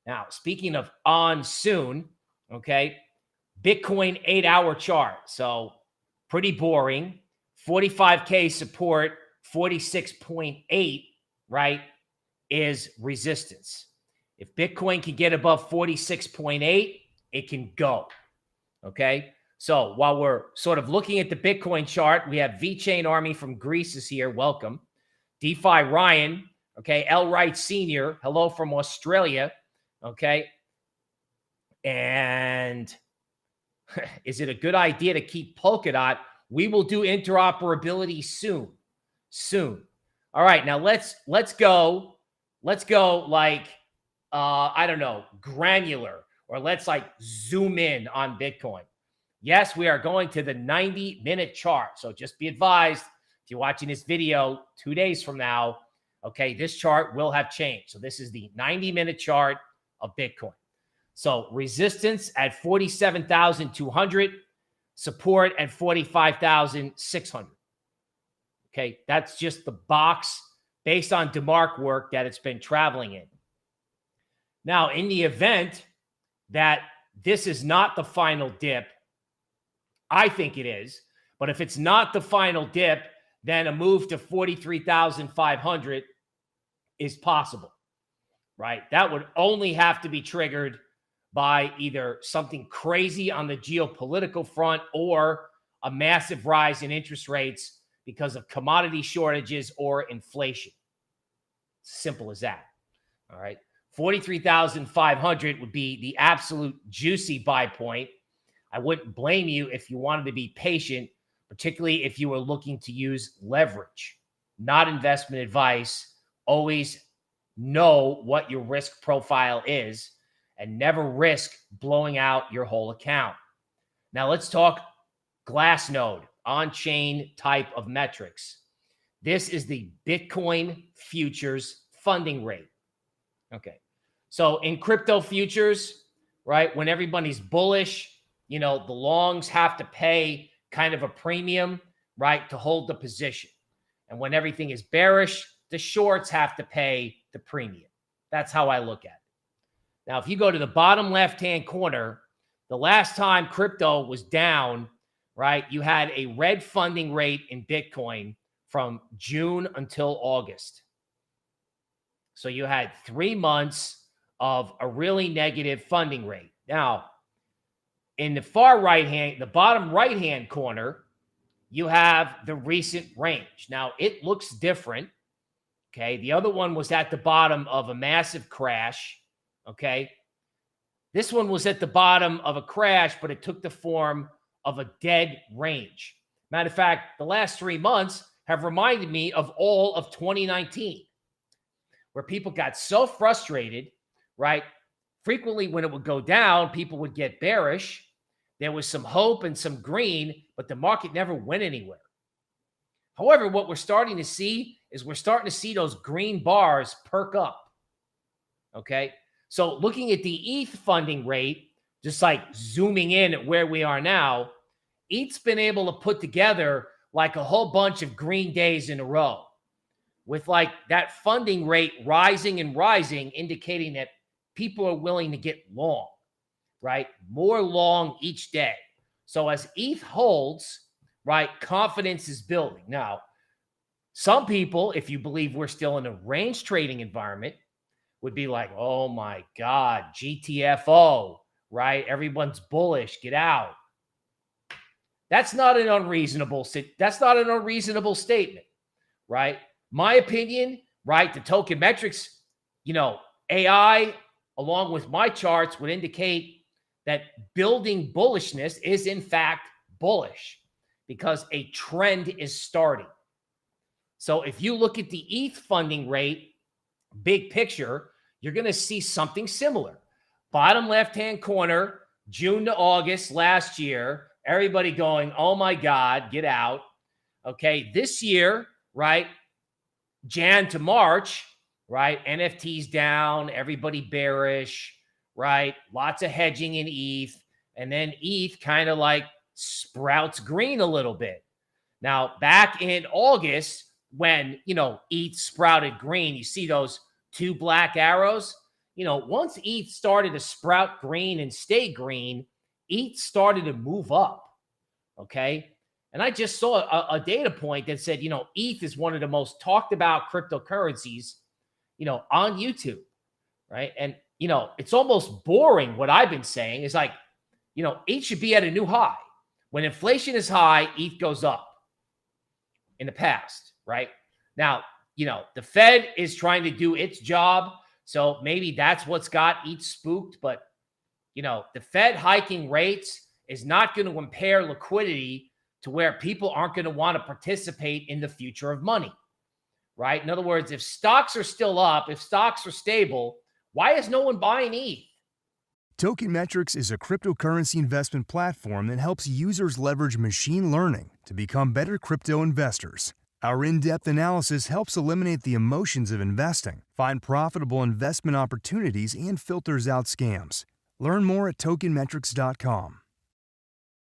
Now, speaking of on soon, okay, Bitcoin 8-hour chart. So pretty boring. 45K support, 46.8, right, is resistance. If Bitcoin can get above 46.8, it can go. Okay. So while we're sort of looking at the Bitcoin chart, we have VeChain Army from Greece is here. Welcome. DeFi Ryan. Okay. L. Wright Sr. Hello from Australia. Okay. And is it a good idea to keep Polkadot? We will do interoperability soon. Soon. All right. Now let's go. Let's go like, I don't know, granular, or let's like zoom in on Bitcoin. Yes, we are going to the 90-minute chart. So just be advised, if you're watching this video 2 days from now, okay, this chart will have changed. So this is the 90-minute chart of Bitcoin. So resistance at 47,200, support at 45,600. Okay, that's just the box based on DeMark work that it's been traveling in. Now, in the event that this is not the final dip, I think it is, but if it's not the final dip, then a move to 43,500 is possible, right? That would only have to be triggered by either something crazy on the geopolitical front or a massive rise in interest rates because of commodity shortages or inflation. Simple as that. All right. 43,500 would be the absolute juicy buy point. I wouldn't blame you if you wanted to be patient, particularly if you were looking to use leverage, not investment advice. Always know what your risk profile is and never risk blowing out your whole account. Now let's talk Glassnode, on-chain type of metrics. This is the Bitcoin futures funding rate. Okay. So in crypto futures, right, when everybody's bullish, you know, the longs have to pay kind of a premium, right, to hold the position. And when everything is bearish, the shorts have to pay the premium. That's how I look at it. Now, if you go to the bottom left-hand corner, the last time crypto was down, right, you had a red funding rate in Bitcoin from June until August. So you had 3 months of a really negative funding rate. Now, in the far right-hand, the bottom right-hand corner, you have the recent range. Now, it looks different, okay? The other one was at the bottom of a massive crash, okay? This one was at the bottom of a crash, but it took the form of a dead range. Matter of fact, the last 3 months have reminded me of all of 2019, where people got so frustrated, right? Frequently, when it would go down, people would get bearish. There was some hope and some green, but the market never went anywhere. However, what we're starting to see is we're starting to see those green bars perk up. Okay. So looking at the ETH funding rate, just like zooming in at where we are now, ETH's been able to put together like a whole bunch of green days in a row with like that funding rate rising and rising, indicating that people are willing to get long, right? More long each day. So as ETH holds, right, confidence is building. Now, some people, if you believe we're still in a range trading environment, would be like, oh my God, GTFO, right? Everyone's bullish, get out. That's not an unreasonable statement, right? My opinion, right? The Token Metrics, AI, along with my charts, would indicate that building bullishness is in fact bullish because a trend is starting. So if you look at the ETH funding rate, big picture, you're going to see something similar. Bottom left-hand corner, June to August last year, everybody going, oh my God, get out. Okay, this year, right, Jan to March, right, NFTs down, everybody bearish, right, lots of hedging in ETH, and then ETH kind of like sprouts green a little bit. Now, back in August, when, ETH sprouted green, you see those two black arrows? once ETH started to sprout green and stay green, ETH started to move up. Okay. And I just saw a data point that said, ETH is one of the most talked about cryptocurrencies, on YouTube. Right. And, it's almost boring. What I've been saying is like, ETH should be at a new high. When inflation is high, ETH goes up in the past. Right now, the Fed is trying to do its job. So maybe that's what's got ETH spooked. But, the Fed hiking rates is not going to impair liquidity to where people aren't going to want to participate in the future of money, right? In other words, if stocks are still up, if stocks are stable, why is no one buying ETH? Token Metrics is a cryptocurrency investment platform that helps users leverage machine learning to become better crypto investors. Our in-depth analysis helps eliminate the emotions of investing, find profitable investment opportunities, and filters out scams. Learn more at tokenmetrics.com.